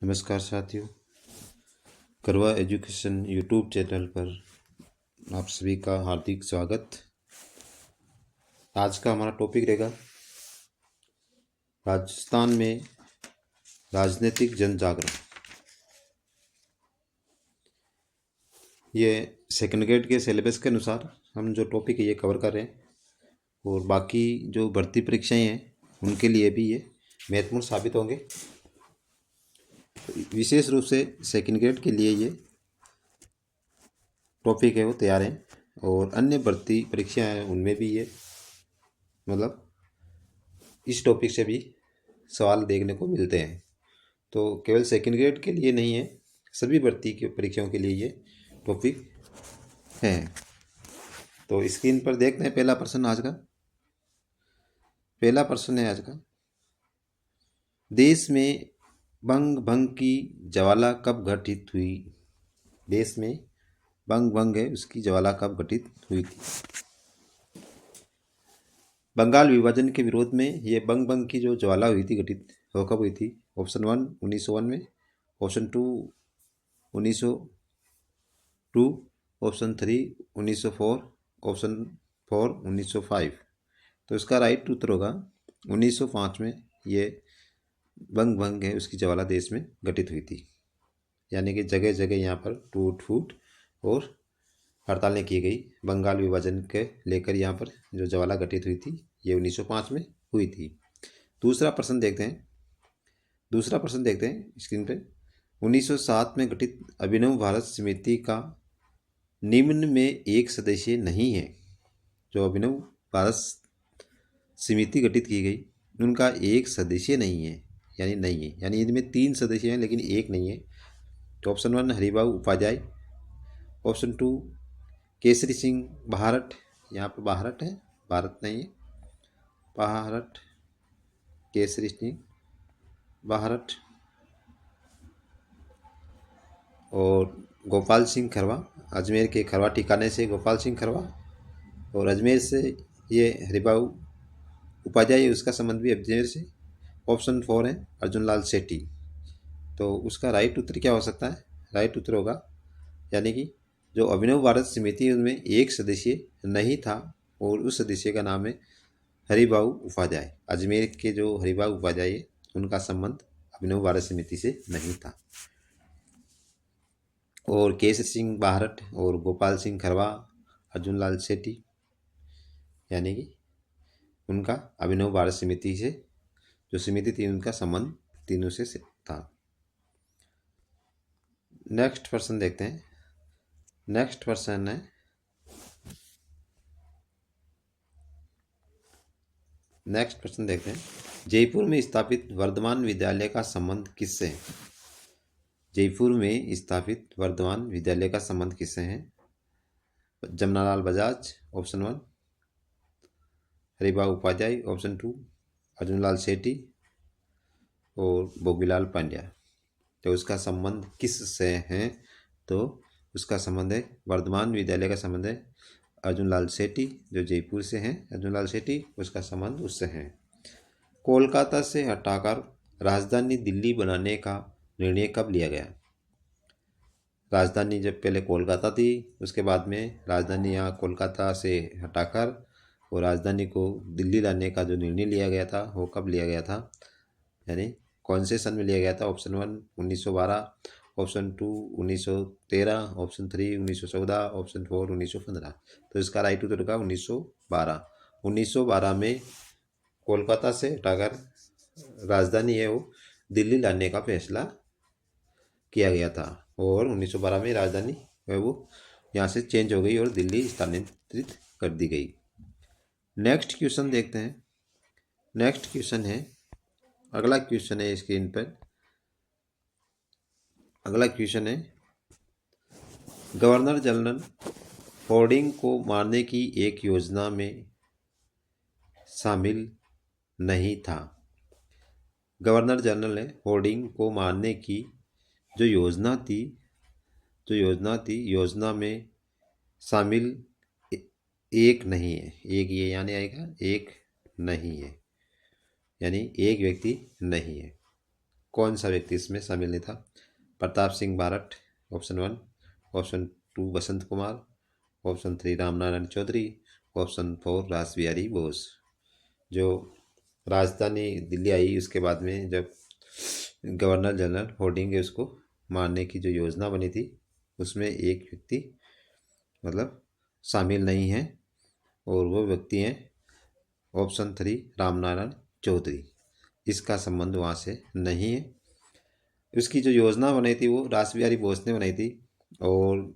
नमस्कार साथियों, करवा एजुकेशन यूट्यूब चैनल पर आप सभी का हार्दिक स्वागत। आज का हमारा टॉपिक रहेगा राजस्थान में राजनीतिक जन जागरण। ये सेकंड ग्रेड के सिलेबस के अनुसार हम जो टॉपिक है ये कवर कर रहे हैं और बाकी जो भर्ती परीक्षाएं हैं उनके लिए भी ये महत्वपूर्ण साबित होंगे। विशेष रूप से सेकंड ग्रेड के लिए ये टॉपिक है वो तैयार हैं और अन्य भर्ती परीक्षाएं हैं उनमें भी ये इस टॉपिक से भी सवाल देखने को मिलते हैं। तो केवल सेकंड ग्रेड के लिए नहीं है, सभी भर्ती की परीक्षाओं के लिए ये टॉपिक है। तो स्क्रीन पर देखते हैं पहला प्रश्न आज का। पहला प्रश्न है आज का, देश में बंग भंग की ज्वाला कब घटित हुई? देश में बंग भंग है उसकी ज्वाला कब घटित हुई थी? बंगाल विभाजन के विरोध में ये बंग भंग की जो ज्वाला हुई थी घटित वो कब हुई थी? ऑप्शन 1 1901 में, ऑप्शन 2 1902, ऑप्शन 3 1904, ऑप्शन 4 1905। तो इसका राइट उत्तर होगा 1905 में ये बंग भंग है उसकी ज्वाला देश में घटित हुई थी। यानी कि जगह जगह यहाँ पर टूट फूट और हड़तालें की गई। बंगाल विभाजन के लेकर यहाँ पर जो ज्वाला घटित हुई थी ये 1905 में हुई थी। दूसरा प्रश्न देखते हैं स्क्रीन पे। 1907 में गठित अभिनव भारत समिति का निम्न में एक सदस्य नहीं है। जो अभिनव भारत समिति गठित की गई उनका एक सदस्य नहीं है, यानी इनमें 3 सदस्य हैं लेकिन एक नहीं है। तो ऑप्शन 1 हरिभाऊ उपाध्याय, ऑप्शन 2 केसरी सिंह बाहरट, यहाँ पर बाहरट है, भारत नहीं है, बाहरट, केसरी सिंह बाहरट, और गोपाल सिंह खरवा, अजमेर के खरवा ठिकाने से गोपाल सिंह खरवा, और अजमेर से ये हरिभाऊ उपाध्याय, उसका संबंध भी अजमेर से। ऑप्शन 4 है अर्जुन लाल सेठी। तो उसका राइट उत्तर क्या हो सकता है? राइट उत्तर होगा यानी कि जो अभिनव भारत समिति उनमें एक सदस्य नहीं था और उस सदस्य का नाम है हरिभाऊ उपाध्याय। अजमेर के जो हरिभाऊ उपाध्याय है उनका संबंध अभिनव भारत समिति से नहीं था। और केसरी सिंह बाहरट और गोपाल सिंह खरवा, अर्जुन लाल सेठी, यानी कि उनका अभिनव भारत समिति से जो समिति थी उनका संबंध तीनों से था। नेक्स्ट प्रश्न देखते हैं। नेक्स्ट प्रश्न है जयपुर में स्थापित वर्धमान विद्यालय का संबंध किससे है? जयपुर में स्थापित वर्धमान विद्यालय का संबंध किससे है? जमनालाल बजाज, ऑप्शन 1 हरिभाऊ उपाध्याय, ऑप्शन 2 अर्जुन लाल सेठी और भोगीलाल पांड्या। तो उसका संबंध किससे है? तो उसका संबंध है वर्धमान विद्यालय का संबंध है अर्जुन लाल सेठी, जो जयपुर से हैं। अर्जुन लाल सेठी, उसका संबंध उससे है। कोलकाता से हटाकर राजधानी दिल्ली बनाने का निर्णय कब लिया गया? राजधानी जब पहले कोलकाता थी, उसके बाद में राजधानी यहाँ कोलकाता से हटाकर और राजधानी को दिल्ली लाने का जो निर्णय लिया गया था वो कब लिया गया था, यानी कौन से सन में लिया गया था? Option 1 1912, option 2 1913, option 3 1914, option 4 1915। तो इसका राइट उत्तर होगा 1912। 1912 में कोलकाता से हटाकर राजधानी है वो दिल्ली लाने का फैसला किया गया था और 1912 में राजधानी है वो यहाँ से चेंज हो गई और दिल्ली स्थानांतरित कर दी गई। नेक्स्ट क्वेश्चन देखते हैं। नेक्स्ट क्वेश्चन है, अगला क्वेश्चन है स्क्रीन पर। अगला क्वेश्चन है, गवर्नर जनरल होर्डिंग को मारने की एक योजना में शामिल नहीं था। गवर्नर जनरल ने होर्डिंग को मारने की जो योजना थी योजना में शामिल एक नहीं है। एक ये यानी आएगा एक नहीं है, यानी एक व्यक्ति नहीं है। कौन सा व्यक्ति इसमें शामिल नहीं था? Pratap Singh बारट, option 1। Option 2 Basant Kumar, option 3 Ramnarayan Chaudhary, option 4 रास बिहारी बोस। जो राजधानी दिल्ली आई उसके बाद में जब गवर्नर जनरल होर्डिंग उसको मारने की जो योजना बनी थी उसमें एक व्यक्ति मतलब शामिल नहीं है, और वो व्यक्ति हैं ऑप्शन 3 रामनारायण चौधरी। इसका संबंध वहाँ से नहीं है। उसकी जो योजना बनाई थी वो रास बिहारी बोस ने बनाई थी, और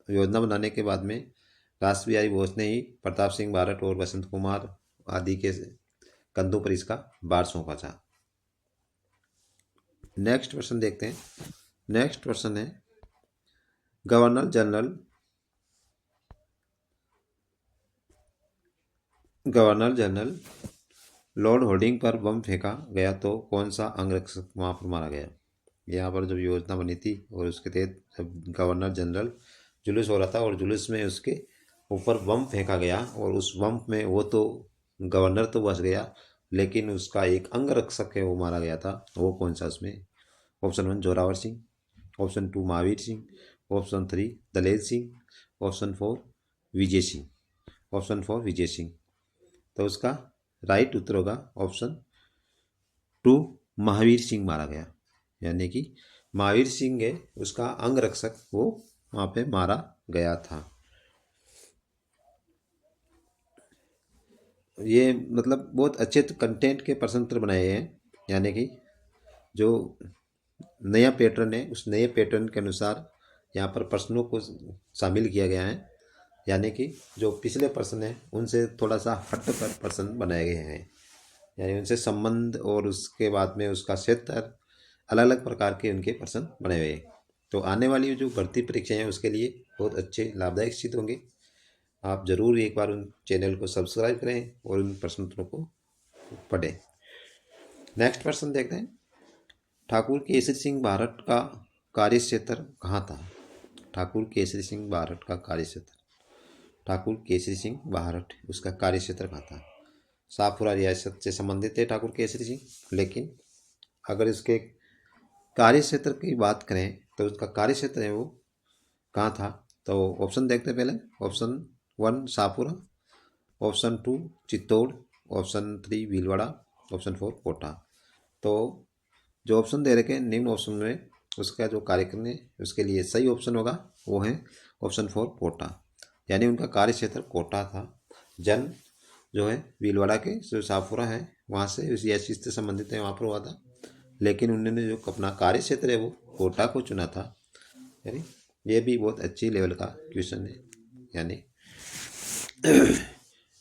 योजना बनाने के बाद में रास बिहारी बोस ने ही प्रताप सिंह बारट और बसंत कुमार आदि के कंधों पर इसका भार सौंपा था। नेक्स्ट क्वेश्चन देखते हैं। नेक्स्ट क्वेश्चन है गवर्नर जनरल लॉर्ड होर्डिंग पर बम फेंका गया तो कौन सा अंगरक्षक वहाँ पर मारा गया? यहाँ पर जब योजना बनी थी और उसके तहत जब गवर्नर जनरल जुलूस हो रहा था और जुलूस में उसके ऊपर बम फेंका गया, और उस बम में वो तो गवर्नर तो बच गया लेकिन उसका एक अंगरक्षक है वो मारा गया था। वो कौन सा उसमें? Option 1 Zorawar Singh, option 2 Mahavir Singh, option 3 दलेर सिंह, ऑप्शन 4 विजय सिंह। ऑप्शन 4 विजय सिंह। तो उसका राइट उत्तर होगा ऑप्शन 2 महावीर सिंह मारा गया, यानी कि महावीर सिंह है उसका अंगरक्षक, वो वहाँ पे मारा गया था। ये मतलब बहुत अच्छे कंटेंट के प्रश्न उत्तर बनाए हैं, यानी कि जो नया पैटर्न है उस नए पैटर्न के अनुसार यहाँ पर प्रश्नों को शामिल किया गया है, यानी कि जो पिछले प्रश्न हैं उनसे थोड़ा सा हट कर प्रश्न बनाए गए हैं, यानी उनसे संबंध और उसके बाद में उसका क्षेत्र अलग अलग प्रकार के उनके प्रश्न बने हुए हैं। तो आने वाली जो भर्ती परीक्षाएं हैं उसके लिए बहुत अच्छे लाभदायक सिद्ध होंगे। आप ज़रूर एक बार उन चैनल को सब्सक्राइब करें और उन प्रश्न उत्तरों को पढ़ें। नेक्स्ट प्रश्न देखते हैं। ठाकुर केसरी सिंह बारट का कार्यक्षेत्र कहाँ था? ठाकुर केसरी सिंह बारट का कार्यक्षेत्र, ठाकुर केसरी सिंह बारट उसका कार्यक्षेत्र कहाँ था? शाहपुरा रियासत से संबंधित है ठाकुर केसरी सिंह, लेकिन अगर इसके कार्यक्षेत्र की बात करें तो उसका कार्यक्षेत्र है वो कहाँ था? तो ऑप्शन देखते हैं पहले। Option 1 Shahpura, option 2 Chittor, option 3 Bhilwara, option 4 Kota. तो जो ऑप्शन दे रखे हैं निम्न ऑप्शन में उसका जो कार्यक्रम है उसके लिए सही ऑप्शन होगा वो है ऑप्शन 4 कोटा, यानी उनका कार्यक्षेत्र कोटा था। जन्म जो है भीलवाड़ा के जो शाहपुरा है वहाँ से उस से संबंधित है वहाँ पर हुआ था, लेकिन उन्होंने जो अपना कार्यक्षेत्र है वो कोटा को चुना था। यानी ये भी बहुत अच्छी लेवल का क्वेश्चन है। यानी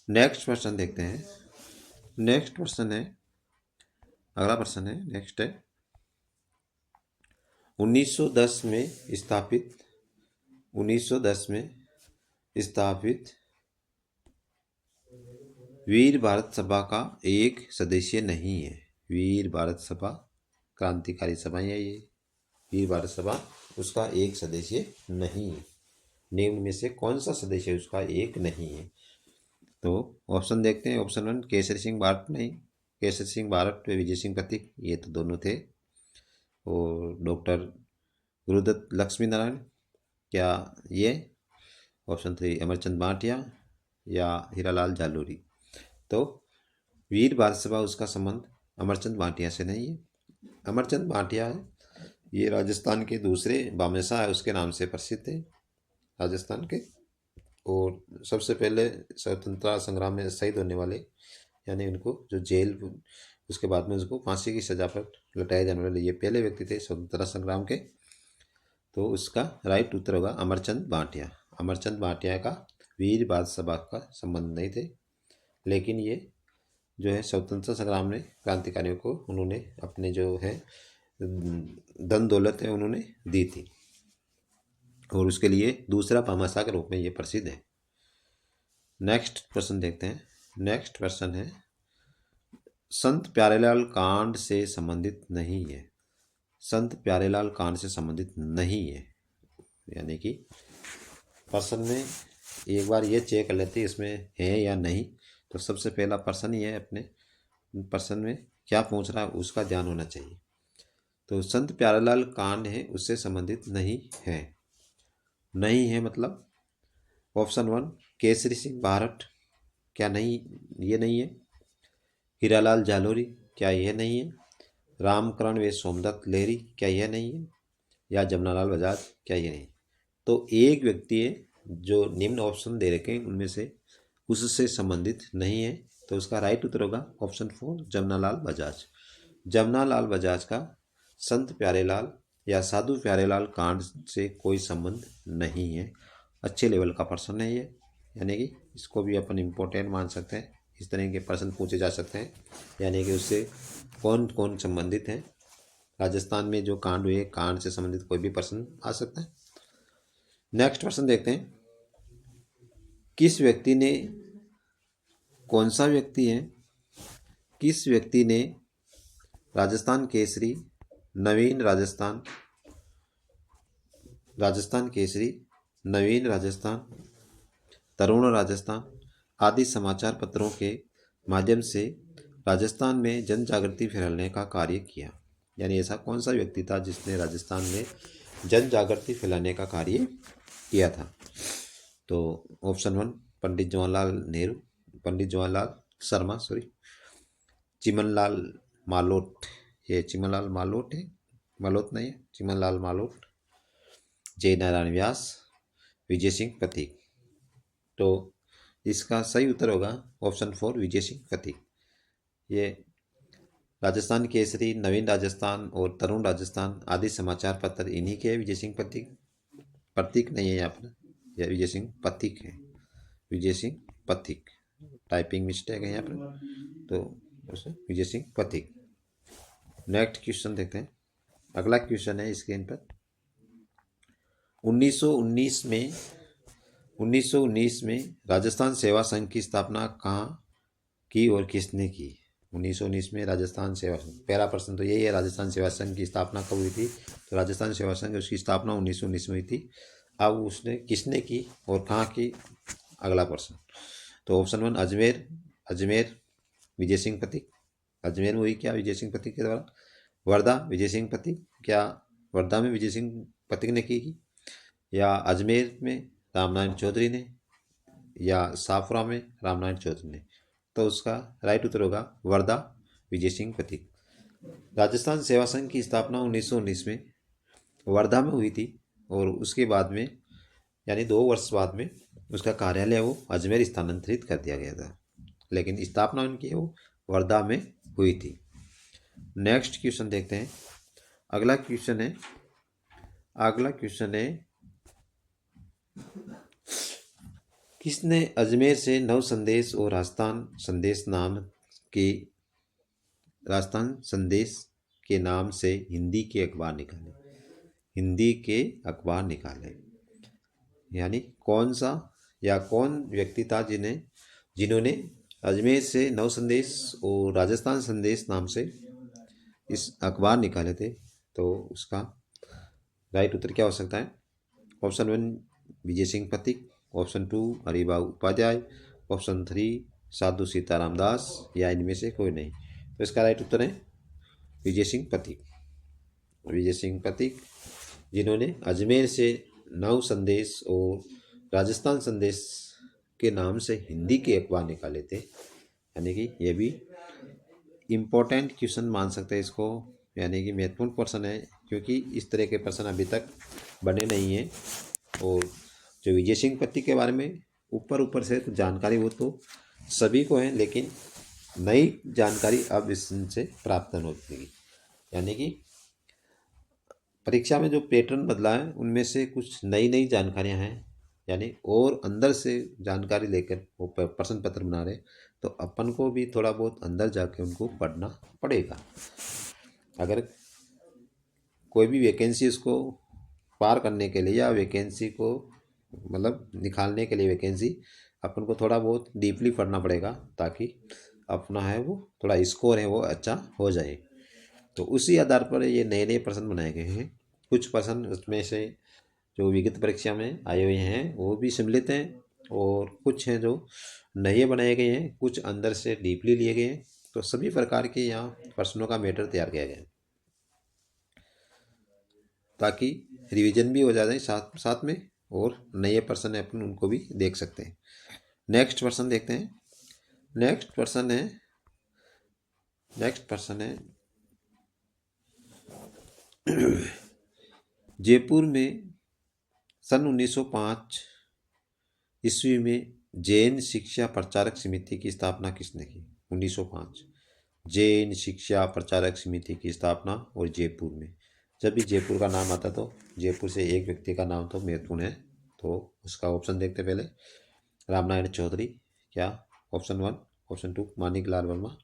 नेक्स्ट क्वेश्चन देखते हैं। नेक्स्ट क्वेश्चन है, अगला प्रश्न है, नेक्स्ट है 1910 में स्थापित वीर भारत सभा का एक सदस्य नहीं है। वीर भारत सभा क्रांतिकारी सभा है ये, वीर भारत सभा उसका एक सदस्य नहीं है। निम्न में से कौन सा सदस्य उसका एक नहीं है? तो ऑप्शन देखते हैं। ऑप्शन 1 केसरी सिंह बारट नहीं, केसरी सिंह बारट व विजय सिंह प्रतीक ये तो दोनों थे। और डॉक्टर गुरुदत्त लक्ष्मी नारायण क्या ये? ऑप्शन 3 अमरचंद भाटिया या हीरालाल जालोरी। तो वीर भारत सभा उसका संबंध अमरचंद भाटिया से नहीं है। अमरचंद भाटिया है ये राजस्थान के दूसरे बामेसा है उसके नाम से प्रसिद्ध है राजस्थान के, और सबसे पहले स्वतंत्रता संग्राम में शहीद होने वाले, यानी उनको जो जेल उसके बाद में उसको फांसी की सजा पर लटाए जाने वाले ये पहले व्यक्ति थे स्वतंत्रता संग्राम के। तो उसका राइट उत्तर होगा अमरचंद भाटिया। अमरचंद भाटिया का वीर भारत सभा का संबंध नहीं थे, लेकिन ये जो है स्वतंत्रता संग्राम में क्रांतिकारियों को उन्होंने अपने जो है धन दौलत है उन्होंने दी थी, और उसके लिए दूसरा भामाशाह के रूप में ये प्रसिद्ध है। नेक्स्ट प्रश्न देखते हैं। नेक्स्ट प्रश्न है संत प्यारेलाल कांड से संबंधित नहीं है। संत प्यारेलाल कांड से संबंधित नहीं है, यानी कि प्रश्न में एक बार ये चेक कर लेते इसमें है या नहीं। तो सबसे पहला प्रश्न ही है, अपने प्रश्न में क्या पूछ रहा है उसका ध्यान होना चाहिए। तो संत प्यारेलाल कांड है उससे संबंधित नहीं है। नहीं है मतलब ऑप्शन 1 केसरी सिंह बारठ, क्या नहीं, ये नहीं है। हीरालाल जालोरी, क्या यह नहीं है। रामकरण व सोमदत्त लेहरी, क्या यह नहीं है। या जमनालाल बजाज, क्या ये नहीं। तो एक व्यक्ति है जो निम्न ऑप्शन दे रखे हैं उनमें से उससे संबंधित नहीं है, तो उसका राइट उत्तर होगा ऑप्शन 4 जमनालाल बजाज। जमनालाल बजाज का संत प्यारेलाल या साधु प्यारेलाल कांड से कोई संबंध नहीं है। अच्छे लेवल का प्रश्न है ये, यानी कि इसको भी अपन इम्पोर्टेंट मान सकते हैं। इस तरह के प्रश्न पूछे जा सकते हैं, यानी कि उससे कौन कौन संबंधित हैं। राजस्थान में जो कांड हुए, कांड से संबंधित कोई भी प्रश्न आ सकता है। नेक्स्ट प्रश्न देखते हैं। किस व्यक्ति ने, कौन सा व्यक्ति है, किस व्यक्ति ने राजस्थान केसरी, नवीन राजस्थान, राजस्थान केसरी, नवीन राजस्थान, तरुण राजस्थान आदि समाचार पत्रों के माध्यम से राजस्थान में जन जागृति फैलाने का कार्य किया। यानी ऐसा कौन सा व्यक्ति था जिसने राजस्थान में जन जागृति फैलाने का कार्य किया था। तो ऑप्शन 1 पंडित जवाहरलाल नेहरू, पंडित जवाहरलाल शर्मा, चिमनलाल मालोट, ये चिमनलाल मालोट है, मालोत नहीं है, चिमनलाल मालोट, जय नारायण व्यास, विजय सिंह पथिक। तो इसका सही उत्तर होगा ऑप्शन 4 विजय सिंह पथिक। ये राजस्थान केसरी, नवीन राजस्थान और तरुण राजस्थान आदि समाचार पत्र इन्हीं के विजय सिंह पथिक, प्रतीक नहीं है यहाँ पर, यह विजय सिंह पथिक है, विजय सिंह पथिक, टाइपिंग मिस्टेक है यहाँ पर, तो विजय सिंह पथिक। नेक्स्ट क्वेश्चन देखते हैं। अगला क्वेश्चन है स्क्रीन पर। 1919 में राजस्थान सेवा संघ की स्थापना कहाँ की और किसने की। 1919 में राजस्थान सेवा संघ, पहला प्रश्न तो यही है, राजस्थान सेवा संघ की स्थापना कब हुई थी। तो राजस्थान सेवा संघ उसकी स्थापना 1919 में हुई थी। अब उसने किसने की और कहाँ की, अगला प्रश्न। तो ऑप्शन 1 अजमेर, अजमेर विजय सिंह पथिक, अजमेर में हुई क्या विजय सिंह पथिक के द्वारा। वर्धा विजय सिंह पथिक, क्या वर्धा में विजय सिंह पथिक ने की। या अजमेर में रामनारायण चौधरी ने, या साफरा में रामनारायण चौधरी ने। तो उसका राइट उत्तर होगा वर्धा विजय सिंह पथिक। राजस्थान सेवा संघ की स्थापना 1919 में वर्धा में हुई थी और उसके बाद में यानी 2 वर्ष बाद में उसका कार्यालय वो अजमेर स्थानांतरित कर दिया गया था, लेकिन स्थापना उनकी वो वर्धा में हुई थी। नेक्स्ट क्वेश्चन देखते हैं। अगला क्वेश्चन है किसने अजमेर से नव संदेश और राजस्थान संदेश के नाम से हिंदी के अखबार निकाले, हिंदी के अखबार निकाले। यानी कौन सा या कौन व्यक्ति था जिन्होंने अजमेर से नव संदेश और राजस्थान संदेश नाम से इस अखबार निकाले थे। तो उसका राइट उत्तर क्या हो सकता है। Option 1 Vijay Singh Pathik, option 2 Haribabu Upadhyay, option 3 साधु सीताराम दास, या इनमें से कोई नहीं। तो इसका राइट उत्तर है विजय सिंह पथिक। विजय सिंह पथिक जिन्होंने अजमेर से नव संदेश और राजस्थान संदेश के नाम से हिंदी के अखबार निकाले थे। यानी कि ये भी इम्पोर्टेंट क्वेश्चन मान सकते हैं इसको, यानी कि महत्वपूर्ण प्रश्न है, क्योंकि इस तरह के प्रश्न अभी तक बने नहीं हैं। और जो विजय सिंह पथिक के बारे में ऊपर से जानकारी वो तो सभी को है, लेकिन नई जानकारी अब इससे प्राप्त होती है। यानी कि परीक्षा में जो पैटर्न बदला है उनमें से कुछ नई जानकारियां हैं, यानी और अंदर से जानकारी लेकर वो प्रश्न पत्र बना रहे, तो अपन को भी थोड़ा बहुत अंदर जाके उनको पढ़ना पड़ेगा। अगर कोई भी वैकेंसी उसको पार करने के लिए या वैकेंसी को मतलब निकालने के लिए वैकेंसी अपन को थोड़ा बहुत डीपली पढ़ना पड़ेगा, ताकि अपना है वो थोड़ा स्कोर है वो अच्छा हो जाए। तो उसी आधार पर ये नए प्रश्न बनाए गए हैं। कुछ प्रश्न उसमें से जो विगत परीक्षा में आए हुए हैं वो भी सम्मिलित हैं, और कुछ हैं जो नए बनाए गए हैं, कुछ अंदर से डीपली लिए गए हैं। तो सभी प्रकार के यहाँ प्रश्नों का मैटर तैयार किया गया है। ताकि रिवीजन भी हो जाए साथ साथ में, और नए पर्सन है अपन उनको भी देख सकते हैं। नेक्स्ट पर्सन देखते हैं। नेक्स्ट पर्सन है जयपुर में सन 1905 ईस्वी में जैन शिक्षा प्रचारक समिति की स्थापना किसने की? 1905 जैन शिक्षा प्रचारक समिति की स्थापना, और जयपुर में। जब भी जयपुर का नाम आता तो जयपुर से एक व्यक्ति का नाम तो महत्वपूर्ण है, तो उसका ऑप्शन देखते पहले। रामनारायण चौधरी क्या? Option 1। Option 2 Manik Lal Verma.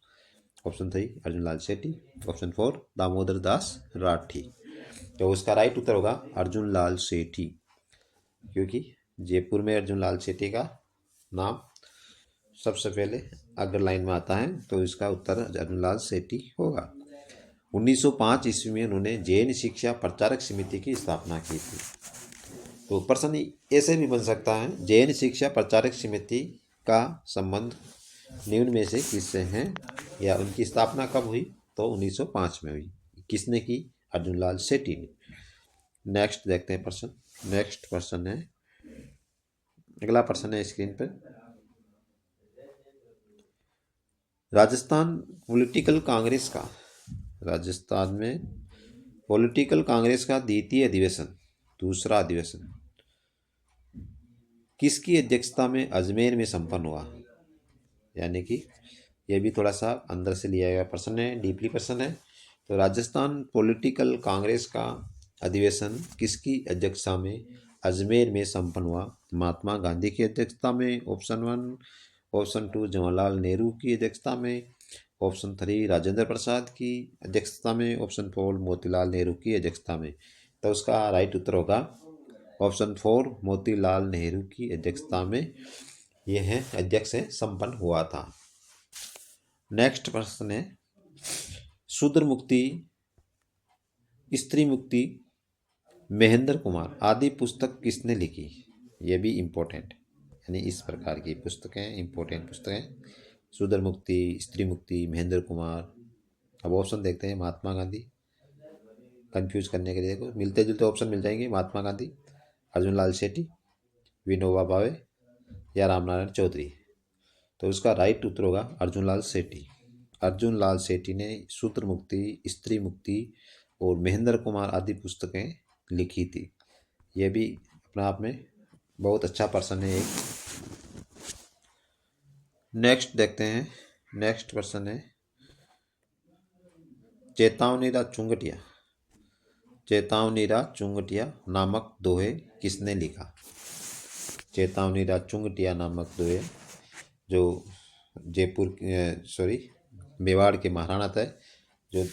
Option 3 Arjun Lal सेठी। ऑप्शन 4 दामोदर दास राठी। तो उसका राइट उत्तर होगा अर्जुन लाल सेठी, क्योंकि जयपुर में अर्जुन लाल सेठी का नाम सबसे पहले अगर लाइन में आता है, तो इसका उत्तर अर्जुन लाल सेठी होगा। 1905 ईस्वी में उन्होंने जैन शिक्षा प्रचारक समिति की स्थापना की थी। तो प्रश्न ऐसे भी बन सकता है, जैन शिक्षा प्रचारक समिति का संबंध निम्न में से किससे है, या उनकी स्थापना कब हुई? तो 1905 में हुई। किसने की? अर्जुन लाल सेठी ने। नेक्स्ट देखते हैं प्रश्न। नेक्स्ट प्रश्न है, अगला प्रश्न है स्क्रीन पर। राजस्थान पॉलिटिकल कांग्रेस का, राजस्थान में पॉलिटिकल कांग्रेस का द्वितीय अधिवेशन, दूसरा अधिवेशन किसकी अध्यक्षता में अजमेर में संपन्न हुआ? यानी कि यह भी थोड़ा सा अंदर से लिया गया प्रश्न है, डीपली प्रश्न है। तो राजस्थान पॉलिटिकल कांग्रेस का अधिवेशन किसकी अध्यक्षता में अजमेर में संपन्न हुआ? महात्मा गांधी की अध्यक्षता में, ऑप्शन 1। ऑप्शन 2 जवाहरलाल नेहरू की अध्यक्षता में। ऑप्शन 3 राजेंद्र प्रसाद की अध्यक्षता में। ऑप्शन 4 मोतीलाल नेहरू की अध्यक्षता में। तो उसका राइट उत्तर होगा ऑप्शन 4 मोतीलाल नेहरू की अध्यक्षता में यह अध्यक्ष संपन्न हुआ था। नेक्स्ट प्रश्न है, शूद्र मुक्ति, स्त्री मुक्ति, महेंद्र कुमार आदि पुस्तक किसने लिखी? यह भी इम्पोर्टेंट, यानी इस प्रकार की पुस्तकें इम्पोर्टेंट पुस्तकें, शूद्र मुक्ति, स्त्री मुक्ति, महेंद्र कुमार। अब ऑप्शन देखते हैं। महात्मा गांधी, कंफ्यूज करने के लिए देखो मिलते जुलते ऑप्शन मिल जाएंगे। महात्मा गांधी, अर्जुन लाल सेठी, विनोबा भावे, या रामनारायण चौधरी। तो उसका राइट उत्तर होगा अर्जुन लाल सेठी। अर्जुन लाल सेठी ने शूद्र मुक्ति, स्त्री मुक्ति और महेंद्र कुमार आदि पुस्तकें लिखी थी। यह भी अपने आप में बहुत अच्छा पर्सन है एक। नेक्स्ट देखते हैं। नेक्स्ट पर्सन है चेतावनीरा चुंगटिया, चेतावनीरा चुंगटिया नामक दोहे किसने लिखा? चेतावनीरा चुंगटिया नामक दोहे जो जयपुर मेवाड़ के महाराणा थे, जो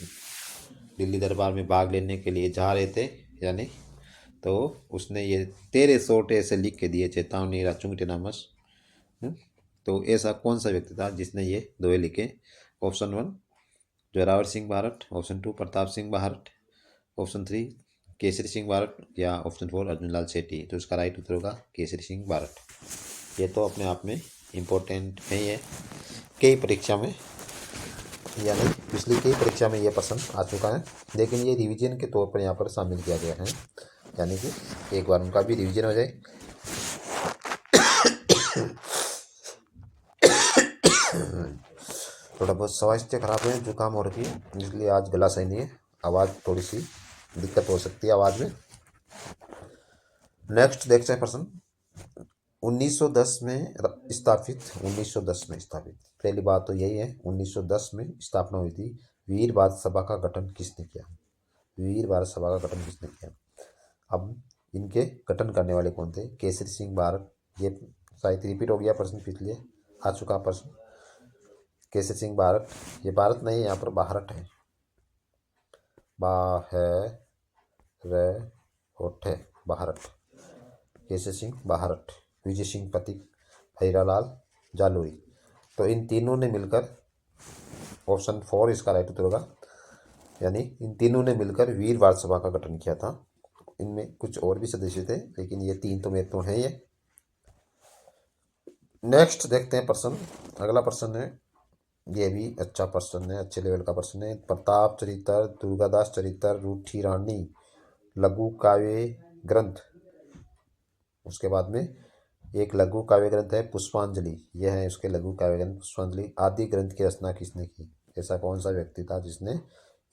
दिल्ली दरबार में भाग लेने के लिए जा रहे थे, यानी तो उसने ये 13 सोटे ऐसे लिख के दिए चेतावनीरा चुंगटिया नामक। तो ऐसा कौन सा व्यक्ति था जिसने ये दोहे लिखे? Option 1 Zorawar Singh Barath, option 2 Pratap Singh Barath, option 3 Kesari Singh Barath, या ऑप्शन 4 अर्जुन लाल सेठी। तो उसका राइट उत्तर होगा केसरी सिंह बारठ। ये तो अपने आप में इम्पोर्टेंट नहीं है, कई परीक्षा में, यानी पिछली कई परीक्षा में ये प्रश्न आ चुका है, लेकिन ये रिवीजन के तौर पर यहाँ पर शामिल किया गया है, यानी कि एक बार उनका भी रिवीजन हो जाए। थोड़ा बहुत स्वास्थ्य खराब है, जुकाम हो रही है, इसलिए आज गला सही नहीं है, आवाज़ थोड़ी सी दिक्कत हो सकती है आवाज़ में। नेक्स्ट देखते हैं प्रश्न। 1910 में स्थापित, 1910 में स्थापित, पहली बात तो यही है 1910 में स्थापना हुई थी। वीर भारत सभा का गठन किसने किया? वीर भारत सभा का गठन किसने किया? अब इनके गठन करने वाले कौन थे? केसरी सिंह बारठ। ये शायद रिपीट हो गया प्रश्न, पिछले आ चुका प्रश्न। केसरी सिंह बारठ, ये भारत नहीं है, यहाँ पर बाहरट है, बाहरट। केसरी सिंह बाहरट, विजय सिंह पथिक, हीरालाल जालोरी। तो इन तीनों ने मिलकर, ऑप्शन 4 इसका राइट उत्तर होगा, यानी इन तीनों ने मिलकर वीर भारत सभा का गठन किया था। इनमें कुछ और भी सदस्य थे, लेकिन ये तीन तो महत्वपूर्ण है। ये नेक्स्ट देखते हैं प्रश्न। अगला प्रश्न है, ये भी अच्छा प्रश्न है, अच्छे लेवल का प्रश्न है। प्रताप चरित्र, दुर्गादास चरित्र, रूठी रानी, लघु काव्य ग्रंथ, उसके बाद में एक लघु काव्य ग्रंथ है पुष्पांजलि, यह है उसके लघु काव्य ग्रंथ पुष्पांजलि आदि ग्रंथ की रचना किसने की? ऐसा कौन सा व्यक्ति था जिसने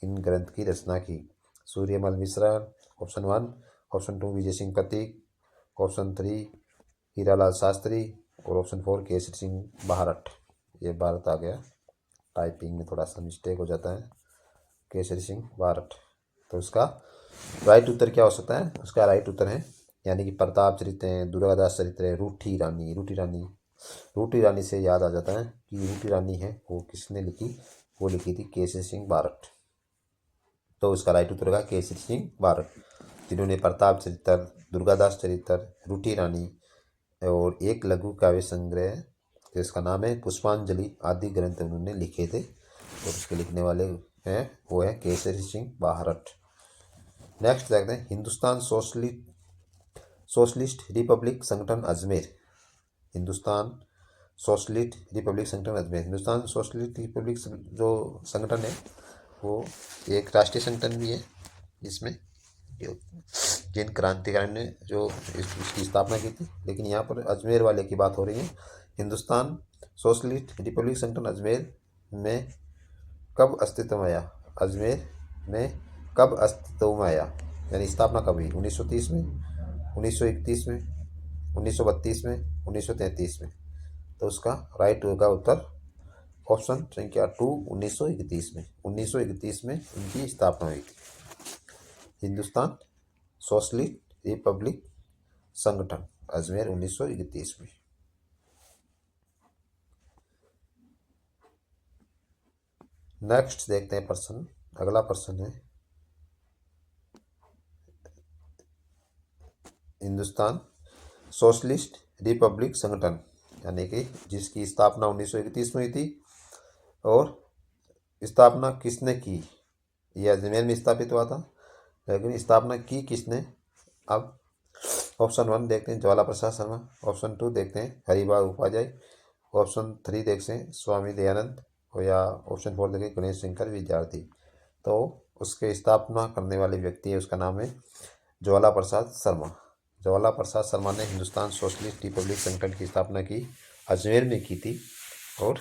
इन ग्रंथ की रचना की? सूर्यमल मिश्रा, ऑप्शन 1, ऑप्शन 2 विजय सिंह प्रतीक, ऑप्शन 3 हीरालाल शास्त्री और ऑप्शन 4 केसरी सिंह बाहरट। ये भारत आ गया, टाइपिंग में थोड़ा सा मिस्टेक हो जाता है, केसरी सिंह बाहरट। तो उसका राइट उत्तर क्या हो सकता है? उसका राइट उत्तर है यानी कि प्रताप चरित्र है, दुर्गादास चरित्र है, रूठी रानी। रूठी रानी से याद आ जाता है कि रूठी रानी है वो किसने लिखी? वो लिखी थी केसरी सिंह बारट। तो उसका राइट उत्तर होगा केसरी सिंह बारट, जिन्होंने प्रताप चरित्र, दुर्गादास चरित्र, रूठी रानी और एक लघु काव्य संग्रह जिसका नाम है पुष्पांजलि आदि ग्रंथ उन्होंने लिखे थे। और उसके लिखने वाले हैं वो है केसरी सिंह बाहरट। नेक्स्ट देखते हैं हिंदुस्तान सोशलिस्ट रिपब्लिक संगठन अजमेर। हिंदुस्तान सोशलिस्ट रिपब्लिक संगठन अजमेर। हिंदुस्तान सोशलिस्ट रिपब्लिक जो संगठन है वो एक राष्ट्रीय संगठन भी है, जिसमें जिन क्रांतिकारियों ने जो इसकी स्थापना की थी। लेकिन यहाँ पर अजमेर वाले की बात हो रही है। हिंदुस्तान सोशलिस्ट रिपब्लिक संगठन अजमेर में कब अस्तित्व में आया? अजमेर में कब अस्तित्व में आया, यानी स्थापना कब हुई? 1930 में, 1931 में, 1932 में, 1933 में। तो उसका राइट होगा उत्तर ऑप्शन संख्या 2 1931 में। 1931 में इनकी स्थापना हुई थी, हिंदुस्तान सोशलिस्ट रिपब्लिक संगठन अजमेर 1931 में। नेक्स्ट देखते हैं प्रश्न, अगला प्रश्न है हिंदुस्तान सोशलिस्ट रिपब्लिक संगठन यानी कि जिसकी स्थापना 1931 में हुई थी और स्थापना किसने की? यह अजमेर में स्थापित हुआ था, लेकिन स्थापना की किसने? अब ऑप्शन 1 देखते हैं ज्वाला प्रसाद शर्मा, ऑप्शन 2 देखते हैं हरिभाऊ उपाध्याय, ऑप्शन 3 देखते हैं स्वामी दयानंद और या ऑप्शन 4 देखें गणेश शंकर विद्यार्थी। तो उसके स्थापना करने वाले व्यक्ति है, उसका नाम है ज्वाला प्रसाद शर्मा। ज्वाला प्रसाद शर्मा ने हिंदुस्तान सोशलिस्ट रिपब्लिक संगठन की स्थापना की, अजमेर में की थी। और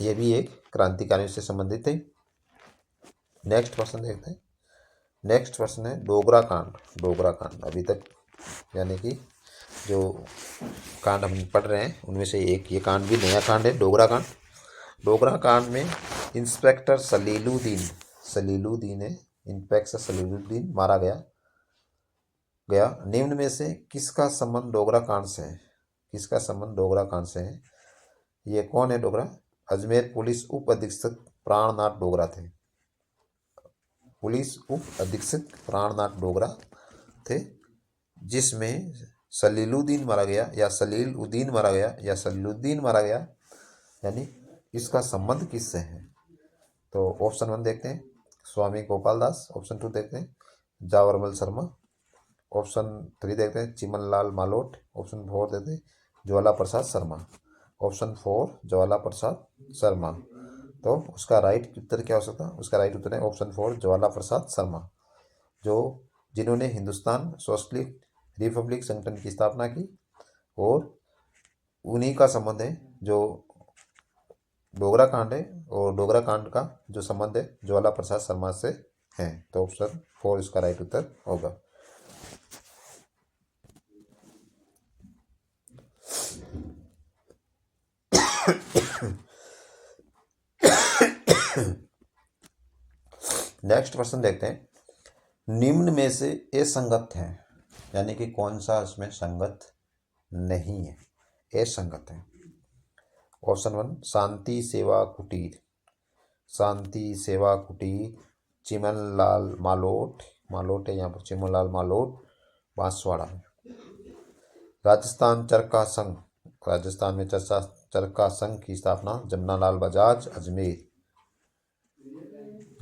ये भी एक क्रांतिकारियों से संबंधित है। नेक्स्ट प्रश्न देखते हैं। नेक्स्ट प्रश्न है डोगरा कांड। डोगरा कांड अभी तक यानी कि जो कांड हम पढ़ रहे हैं उनमें से एक ये कांड भी नया कांड है, डोगरा कांड। डोगरा कांड में इंस्पेक्टर सलीलुद्दीन है, इंस्पेक्टर सलीलुद्दीन मारा गया। निम्न में से किसका संबंध डोगरा कांड से है? किसका संबंध डोगरा कांड से है? ये कौन है डोगरा? अजमेर पुलिस उप अधीक्षक प्राणनाथ डोगरा थे। पुलिस उप अधीक्षक प्राणनाथ डोगरा थे, जिसमें सलीलुद्दीन मारा गया या सलीलुद्दीन मारा गया या सलीलुद्दीन मारा गया, यानी इसका संबंध किससे है? तो ऑप्शन 1 देखते हैं स्वामी गोपाल दास, ऑप्शन 2 देखते हैं जावरमल शर्मा, ऑप्शन 3 देखते हैं चिमनलाल मालोट, ऑप्शन 4 देखते हैं ज्वाला प्रसाद शर्मा। ऑप्शन 4 ज्वाला प्रसाद शर्मा। तो उसका राइट उत्तर क्या हो सकता है? उसका राइट उत्तर है ऑप्शन 4 ज्वाला प्रसाद शर्मा, जिन्होंने हिंदुस्तान सोशलिस्ट रिपब्लिक संगठन की स्थापना की। और उन्हीं का संबंध है जो डोगरा कांड है, और डोगरा कांड का जो संबंध है ज्वाला प्रसाद शर्मा से है। तो ऑप्शन 4 इसका राइट उत्तर होगा। नेक्स्ट प्रश्न देखते हैं निम्न में से असंगत है, यानी कि कौन सा इसमें संगत नहीं है, असंगत है। ऑप्शन 1 शांति सेवा कुटीर, शांति सेवा कुटीर चिमनलाल मालोट है यहाँ पर, चिमनलाल मालोट बांसवाड़ा है। राजस्थान चरखा संघ, राजस्थान में चरखा संघ की स्थापना जमनालाल बजाज अजमेर।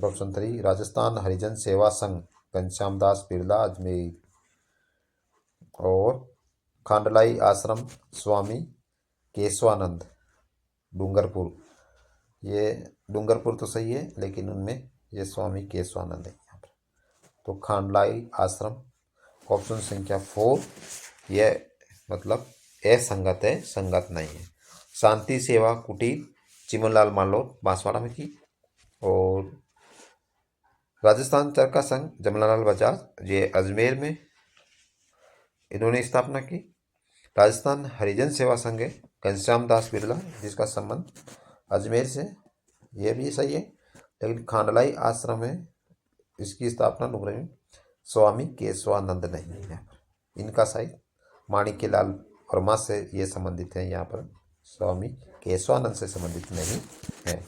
ऑप्शन 3 राजस्थान हरिजन सेवा संघ घनश्याम दास बिरला अजमेर। और खांडलाई आश्रम स्वामी केशवानंद डूंगरपुर। ये डूंगरपुर तो सही है, लेकिन उनमें ये स्वामी केशवानंद है यहाँ पर। तो खांडलाई आश्रम ऑप्शन संख्या 4, ये मतलब असंगत है, संगत नहीं है। शांति सेवा कुटीर चिमनलाल मालोर बांसवाड़ा में की। और राजस्थान चरखा संघ जमनालाल बजाज, ये अजमेर में इन्होंने स्थापना की। राजस्थान हरिजन सेवा संघ है घनश्याम दास बिरला, जिसका संबंध अजमेर से, ये भी सही है। लेकिन खांडलाई आश्रम है, इसकी स्थापना डूंगरपुर स्वामी केशवानंद नहीं है। इनका शायद माणिक्यलाल वर्मा से ये संबंधित है, यहाँ पर स्वामी केशवानंद से संबंधित नहीं है।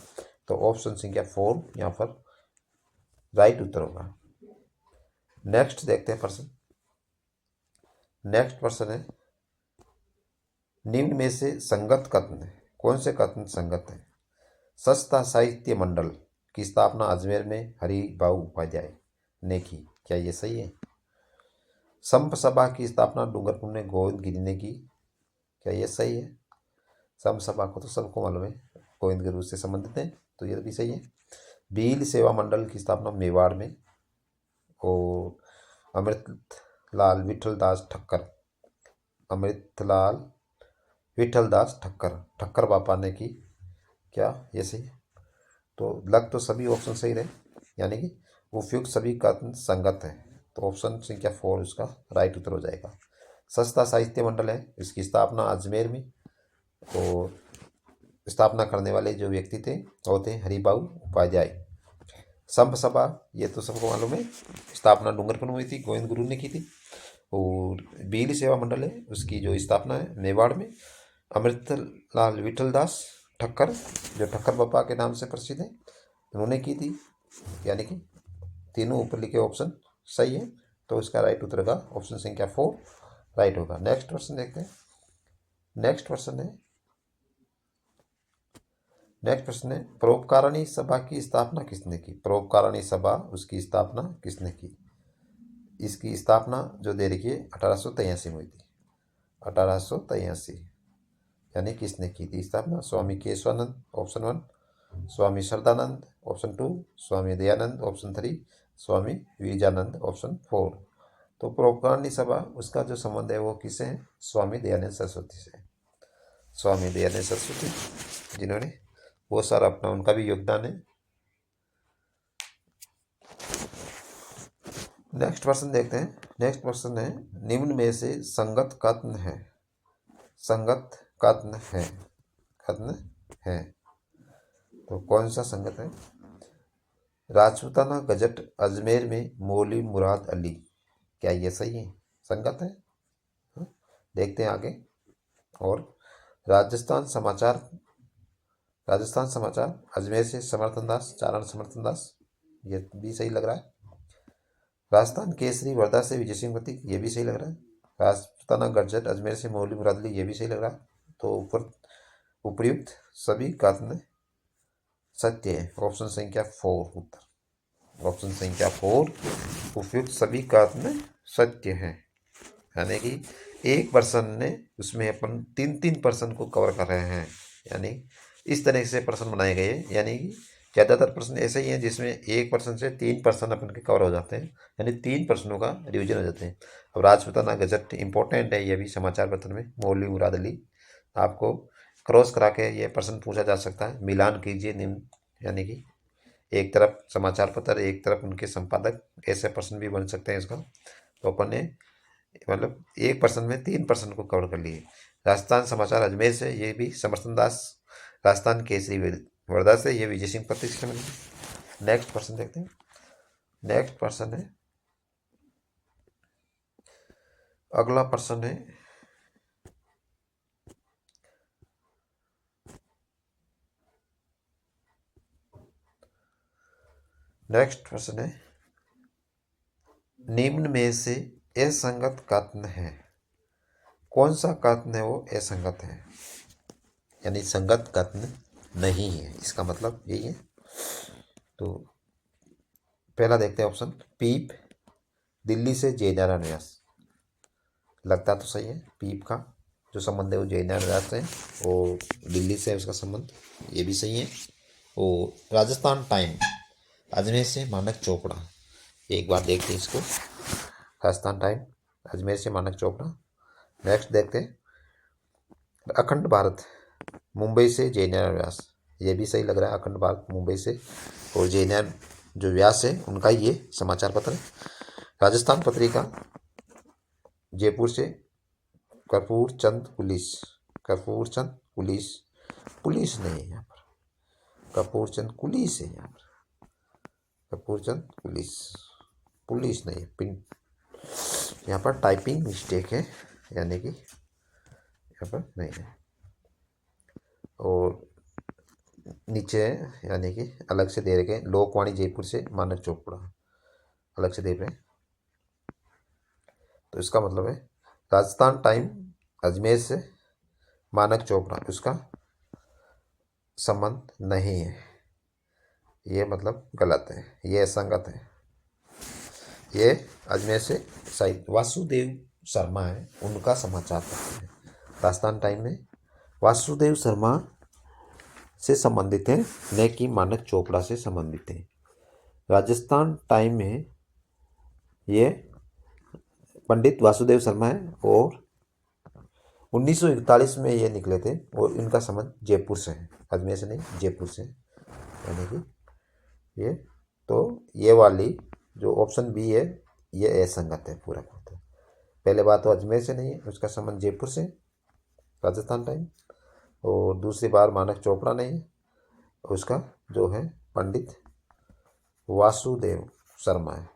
तो ऑप्शन संख्या 4 यहाँ पर राइट उत्तर होगा। नेक्स्ट देखते हैं प्रश्न। नेक्स्ट प्रश्न है, निम्न में से संगत कथन है, कौन से कथन संगत है? सस्ता साहित्य मंडल की स्थापना अजमेर में हरि भाऊ उपाध्याय ने की, क्या ये सही है? संप सभा की स्थापना डूंगरपुर में गोविंद गिरी ने की, क्या ये सही है? संप सभा को तो सबको मालूम है, गोविंद गिरी से संबंधित है, तो ये भी सही है। भील सेवा मंडल की स्थापना मेवाड़ में और अमृतलाल विठलदास ठक्कर, अमृतलाल विठलदास ठक्कर, ठक्कर बापा ने की, क्या ये सही है? तो लग तो सभी ऑप्शन सही रहे, यानी कि उपयुक्त सभी कथन संगत है। तो ऑप्शन संख्या 4 उसका राइट उत्तर हो जाएगा। सस्ता साहित्य मंडल है, इसकी स्थापना अजमेर में, और स्थापना करने वाले जो व्यक्ति थे वो थे हरिभाऊ उपाध्याय। संप सभा ये तो सबको मालूम है, स्थापना डूंगरपुर में हुई थी, गोविंद गुरु ने की थी। और भील सेवा मंडल है, उसकी जो स्थापना है मेवाड़ में, अमृतलाल विठलदास ठक्कर, जो ठक्कर बापा के नाम से प्रसिद्ध है, उन्होंने की थी। यानी कि तीनों ऊपर लिखे ऑप्शन सही है, तो इसका राइट उत्तर होगा ऑप्शन संख्या 4 राइट होगा। नेक्स्ट क्वेश्चन देखते हैं। नेक्स्ट प्रश्न है, परोपकारिणी सभा की स्थापना किसने की? परोपकारिणी सभा उसकी स्थापना किसने की? इसकी स्थापना जो दे रखी है 1883 में हुई थी, 1883। यानी किसने की थी स्थापना? स्वामी Keshavananda option 1, Swami Shraddhanand option 2, Swami Dayanand option 3, Swami Vivekananda option 4। तो परोपकारिणी सभा उसका जो संबंध है वो किससे है? स्वामी दयानंद सरस्वती से। स्वामी दयानंद सरस्वती जिन्होंने बहुत सारा अपना, उनका भी योगदान है। नेक्स्ट प्रश्न देखते हैं। नेक्स्ट प्रश्न है, निम्न में से संगत कथन है, संगत कथन है, कथन है, तो कौन सा संगत है? राजपूताना गजट अजमेर में मौलवी मुराद अली, क्या ये सही है? संगत है? देखते हैं आगे। और राजस्थान समाचार अजमेर से समर्थन दास, चारण समर्थन दास, ये भी सही लग रहा है। राजस्थान केसरी वर्धा से विजय सिंह प्रतीक, ये भी सही लग रहा है। राजपूताना गजट अजमेर से मौलवी मुराद अली, ये भी सही लग रहा है। तो ऊपर उपयुक्त सभी कथन सत्य है। ऑप्शन संख्या 4 उत्तर, ऑप्शन संख्या 4 उपयुक्त सभी कथन सत्य है। यानी कि एक पर्सन ने उसमें अपन 3 पर्सन को कवर कर रहे हैं, यानी इस तरह से प्रश्न बनाए गए हैं। यानी कि ज़्यादातर प्रश्न ऐसे ही हैं जिसमें एक पर्सन से 3 पर्सन अपन के कवर हो जाते हैं, यानी 3 प्रश्नों का रिवीजन हो जाते हैं। अब राजपूताना गजट इंपॉर्टेंट है, ये भी समाचार पत्र में मौलवी मुराद अली, आपको क्रॉस करा के ये प्रश्न पूछा जा सकता है। मिलान कीजिए निम्न, यानी कि एक तरफ समाचार पत्र, एक तरफ उनके संपादक, ऐसे प्रश्न भी बन सकते हैं इसका। तो अपन ने मतलब एक पर्सन में 3 पर्सन को कवर कर लिए। राजस्थान समाचार अजमेर से ये भी समर्थन दास, राजस्थान केसरी वर्धा से ये विजय सिंह प्रतीक से मिले। नेक्स्ट पर्सन देखते हैं। नेक्स्ट पर्सन है, अगला पर्सन है, नेक्स्ट पर्सन है, निम्न में से असंगत कथन है, कौन सा कथन है वो असंगत है, यानी संगत कथन नहीं है, इसका मतलब यही है। तो पहला देखते हैं ऑप्शन, पीप दिल्ली से जयनारायण व्यास, लगता तो सही है। पीप का जो संबंध है वो जयनारायण व्यास है और दिल्ली से उसका संबंध, ये भी सही है। और राजस्थान टाइम अजमेर से मानक चोपड़ा, एक बार देखते हैं इसको। राजस्थान टाइम, अजमेर से मानक चोपड़ा। नेक्स्ट देखते हैं अखंड भारत, मुंबई से जयनारायण व्यास। ये भी सही लग रहा है, अखंड भारत मुंबई से, और जयनारायण जो व्यास है उनका ये समाचार पत्र है। राजस्थान पत्रिका जयपुर से कर्पूर चंद पुलिस, कर्पूर चंद पुलिस, पुलिस नहीं है यहाँ पर, कर्पूर चंद पुलिस है यहाँ पर, कर्पूर चंद पुलिस, पुलिस नहीं है, पिन यहाँ पर टाइपिंग मिस्टेक है, यानी कि यहाँ पर नहीं है। और नीचे है, यानी कि अलग से दे रखे, लोकवाणी जयपुर से मानक चोपड़ा, अलग से दे रहे हैं। तो इसका मतलब है राजस्थान टाइम अजमेर से मानक चोपड़ा, उसका संबंध नहीं है, ये मतलब गलत है, ये असंगत है। ये अजमेर से शायद वासुदेव शर्मा है, उनका समाचार पत्र है। राजस्थान टाइम में वासुदेव शर्मा से संबंधित है, न कि मानक चोपड़ा से संबंधित है। राजस्थान टाइम में ये पंडित वासुदेव शर्मा है, और 1941 में ये निकले थे, और इनका संबंध जयपुर से है, अजमेर से नहीं, जयपुर से, यानी कि ये, तो ये वाली जो ऑप्शन बी है ये असंगत है पूरा पूरा। पहले बात तो अजमेर से नहीं है, उसका संबंध जयपुर से, राजस्थान टाइम। और दूसरी बार मानक चोपड़ा नहीं है, उसका जो है पंडित वासुदेव शर्मा है,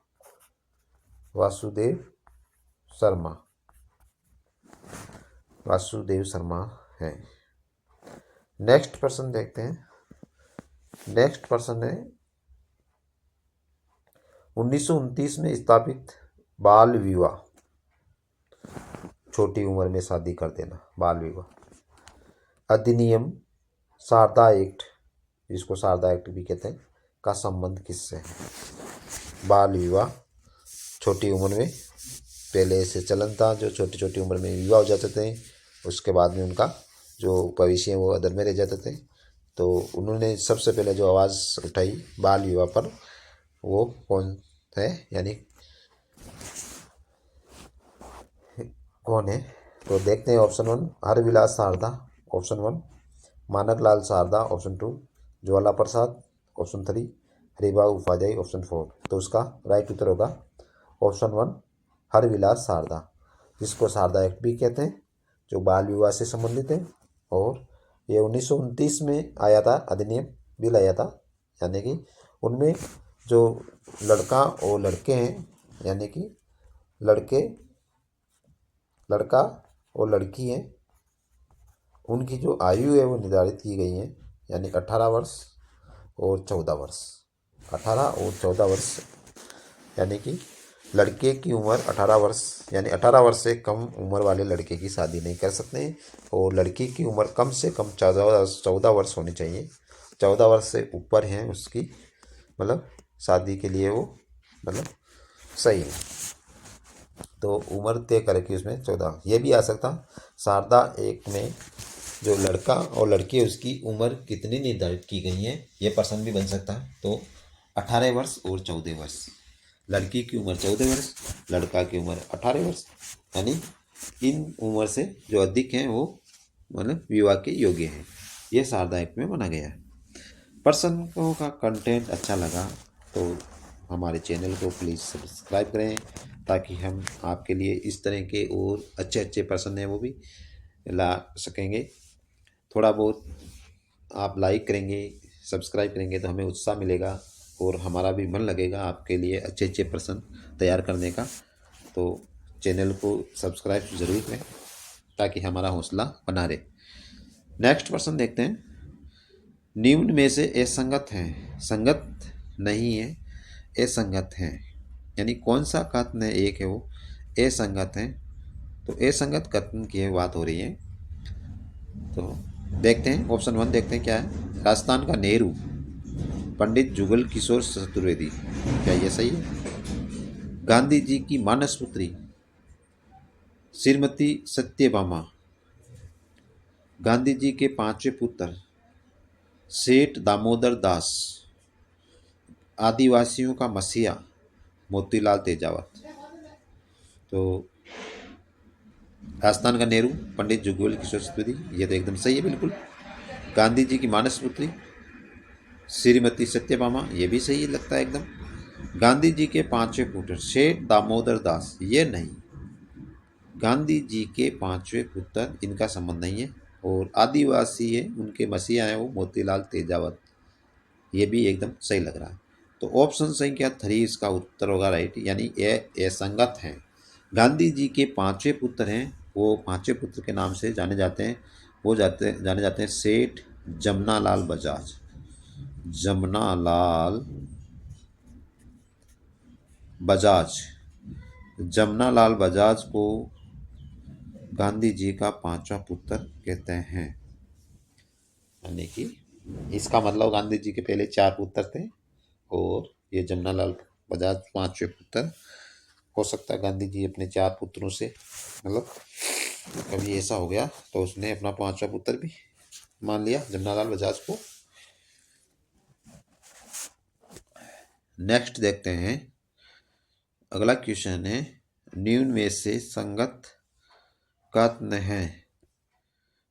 वासुदेव शर्मा, वासुदेव शर्मा है। नेक्स्ट पर्सन देखते हैं। नेक्स्ट पर्सन है 1929 में स्थापित बाल विवाह, छोटी उम्र में शादी कर देना, बाल विवाह अधिनियम, शारदा एक्ट, जिसको शारदा एक्ट भी कहते हैं, का संबंध किससे है? बाल विवाह, छोटी उम्र में, पहले से चलन था जो छोटी छोटी उम्र में विवाह हो जाते थे, उसके बाद में उनका जो भविष्य है वो अदर में रह जाते थे। तो उन्होंने सबसे पहले जो आवाज़ उठाई बाल विवाह पर, वो कौन है, यानी कौन है? तो देखते हैं। ऑप्शन 1 हरविलास शारदा, ऑप्शन 1 मानक लाल Sharda, option 2 Jwala Prasad, option 3 Haribhau Upadhyay, option 4। तो उसका राइट उत्तर होगा ऑप्शन 1 हरविलास शारदा, जिसको शारदा एक्ट भी कहते हैं, जो बाल विवाह से संबंधित है। और ये 1929 में आया था, अधिनियम बिल आया था, यानी कि उनमें जो लड़का और लड़के हैं, यानी कि लड़का और लड़की हैं, उनकी जो आयु है वो निर्धारित की गई है, यानी 18 वर्ष और 14 वर्ष, 18 और 14 वर्ष, यानी कि लड़के की उम्र 18 वर्ष, यानी 18 वर्ष से कम उम्र वाले लड़के की शादी नहीं कर सकते हैं, और लड़की की उम्र कम से कम 14 वर्ष होनी चाहिए। 14 वर्ष से ऊपर हैं उसकी, मतलब शादी के लिए वो मतलब सही है। तो उम्र तय करके उसमें 14, ये भी आ सकता शारदा एक में जो लड़का और लड़की है उसकी उम्र कितनी निर्धारित की गई है, ये प्रश्न भी बन सकता है। तो 18 वर्ष और 14 वर्ष, लड़की की उम्र 14 वर्ष, लड़का की उम्र 18 वर्ष, यानी इन उम्र से जो अधिक हैं वो मतलब विवाह के योग्य हैं। ये शारदा एक्ट में बना गया है। प्रश्नों का कंटेंट अच्छा लगा तो हमारे चैनल को प्लीज़ सब्सक्राइब करें, ताकि हम आपके लिए इस तरह के और अच्छे अच्छे प्रश्न हैं वो भी ला सकेंगे। थोड़ा बहुत आप लाइक करेंगे, सब्सक्राइब करेंगे तो हमें उत्साह मिलेगा, और हमारा भी मन लगेगा आपके लिए अच्छे अच्छे प्रश्न तैयार करने का। तो चैनल को सब्सक्राइब ज़रूर करें, ताकि हमारा हौसला बना रहे। नेक्स्ट प्रश्न देखते हैं। निम्न में से असंगत है, संगत नहीं है, असंगत है, यानी कौन सा कथन है एक है वो असंगत है। तो असंगत कथन की बात हो रही है। तो देखते हैं ऑप्शन 1 देखते हैं क्या है। राजस्थान का नेहरू पंडित जुगल किशोर चतुर्वेदी, क्या ये सही है? गांधी जी की मानस पुत्री श्रीमती सत्यभामा, गांधी जी के 5वें पुत्र सेठ दामोदर दास, आदिवासियों का मसीहा मोतीलाल तेजावत। तो राजस्थान का नेहरू पंडित जुगल किशोर चतुर्थी, ये तो एकदम सही है बिल्कुल। गांधी जी की मानस पुत्री श्रीमती सत्यभामा, ये भी सही लगता है एकदम। गांधी जी के पांचवें पुत्र सेठ दामोदर दास, ये नहीं। गांधी जी के पांचवें पुत्र, इनका संबंध नहीं है। और आदिवासी है उनके मसीहा है वो मोतीलाल तेजावत, ये भी एकदम सही लग रहा है। तो ऑप्शन संख्या 3 इसका उत्तर होगा राइट, यानी ये असंगत है। गांधी जी के पांचवें पुत्र हैं, वो पांचवें पुत्र के नाम से जाने जाते हैं। वो जाने जाते हैं सेठ जमनालाल बजाज। जमनालाल बजाज, जमनालाल बजाज को गांधी जी का पांचवा पुत्र कहते हैं। यानी कि इसका मतलब गांधी जी के पहले 4 पुत्र थे और ये जमनालाल बजाज पांचवें पुत्र। हो सकता है गांधी जी अपने 4 पुत्रों से मतलब कभी ऐसा हो गया तो उसने अपना पांचवा पुत्र भी मान लिया जमनालाल बजाज को। नेक्स्ट देखते हैं, अगला क्वेश्चन है, निम्न में से संगत कथन है,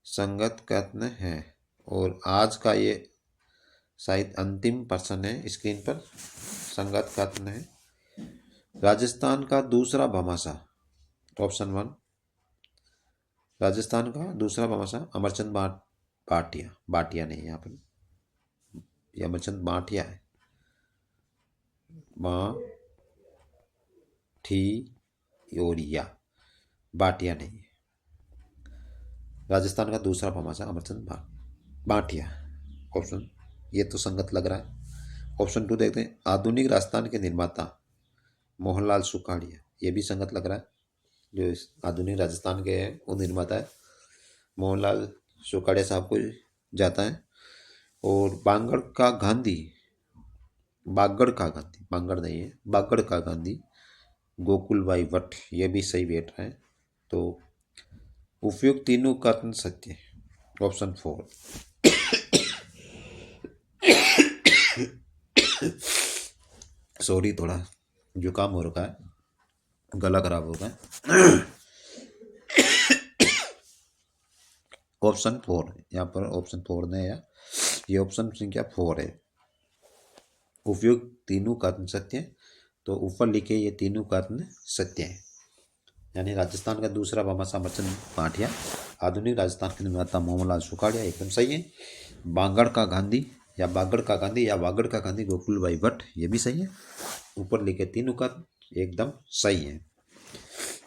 संगत कथन है। और आज का ये शायद अंतिम प्रश्न है स्क्रीन पर। संगत कथन है, राजस्थान का दूसरा भामाशाह, ऑप्शन 1, राजस्थान का दूसरा भामाशाह अमरचंद भाटिया, भाटिया नहीं यहाँ पर, ये अमरचंद भाटिया है, भाटियोरिया, भाटिया नहीं है। राजस्थान का दूसरा भामाशाह अमरचंद भाटिया, ऑप्शन ये तो संगत लग रहा है। ऑप्शन 2 देखते हैं, आधुनिक राजस्थान के निर्माता मोहनलाल सुखाड़िया, ये भी संगत लग रहा है। जो इस आधुनिक राजस्थान के हैं वो निर्माता है मोहनलाल सुखाड़िया साहब को जाता है। और बांगड़ का गांधी, बागड़ का गांधी, बांगड़ नहीं है, बागड़ का गांधी गोकुल भाई भट्ट, ये भी सही बैठ रहा है। तो उपयुक्त तीनों कथन सत्य, ऑप्शन 4। सॉरी, थोड़ा जुकाम हो रखा है, गला खराब हो गया। ऑप्शन 4 यहाँ पर, ऑप्शन 4 ने या ये ऑप्शन संख्या 4 है। उपयुक्त तीनों कथन सत्य है, तो ऊपर लिखे ये तीनों कथन सत्य है। यानी राजस्थान का दूसरा भामाशाह अमरचंद भाटिया, आधुनिक राजस्थान के निर्माता मोहनलाल सुखाड़िया एकदम सही है। बांगड़ का गांधी या बागड़ का गांधी या वागड़ का गांधी गोकुल भाई भट्ट, ये भी सही है। ऊपर लिखे तीनों कथन एकदम सही है।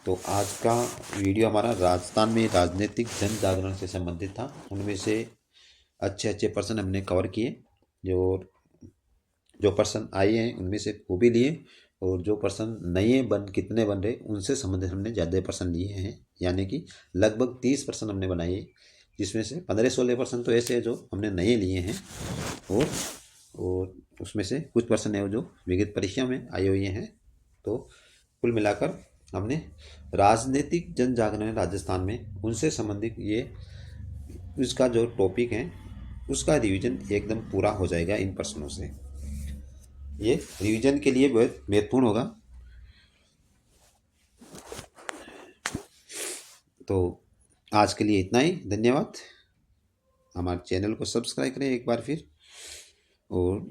तो आज का वीडियो हमारा राजस्थान में राजनीतिक जन जागरण से संबंधित था। उनमें से अच्छे अच्छे प्रश्न हमने कवर किए, जो प्रश्न आए हैं उनमें से वो भी लिए, और जो प्रश्न नए कितने बन रहे उनसे संबंधित हमने ज़्यादा प्रश्न लिए हैं। यानी कि लगभग 30 प्रश्न हमने बनाए, जिसमें से 15-16 प्रश्न तो ऐसे हैं जो हमने नए लिए हैं, और उसमें से कुछ प्रश्न है जो विगत परीक्षा में आए हुए हैं। तो कुल मिलाकर हमने राजनीतिक जन जागरण राजस्थान में उनसे संबंधित ये उसका जो टॉपिक है उसका रिवीजन एकदम पूरा हो जाएगा इन प्रश्नों से। ये रिवीजन के लिए बहुत महत्वपूर्ण होगा। तो आज के लिए इतना ही, धन्यवाद। हमारे चैनल को सब्सक्राइब करें एक बार फिर, और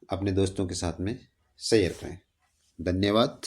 अपने दोस्तों के साथ में शेयर करें। धन्यवाद।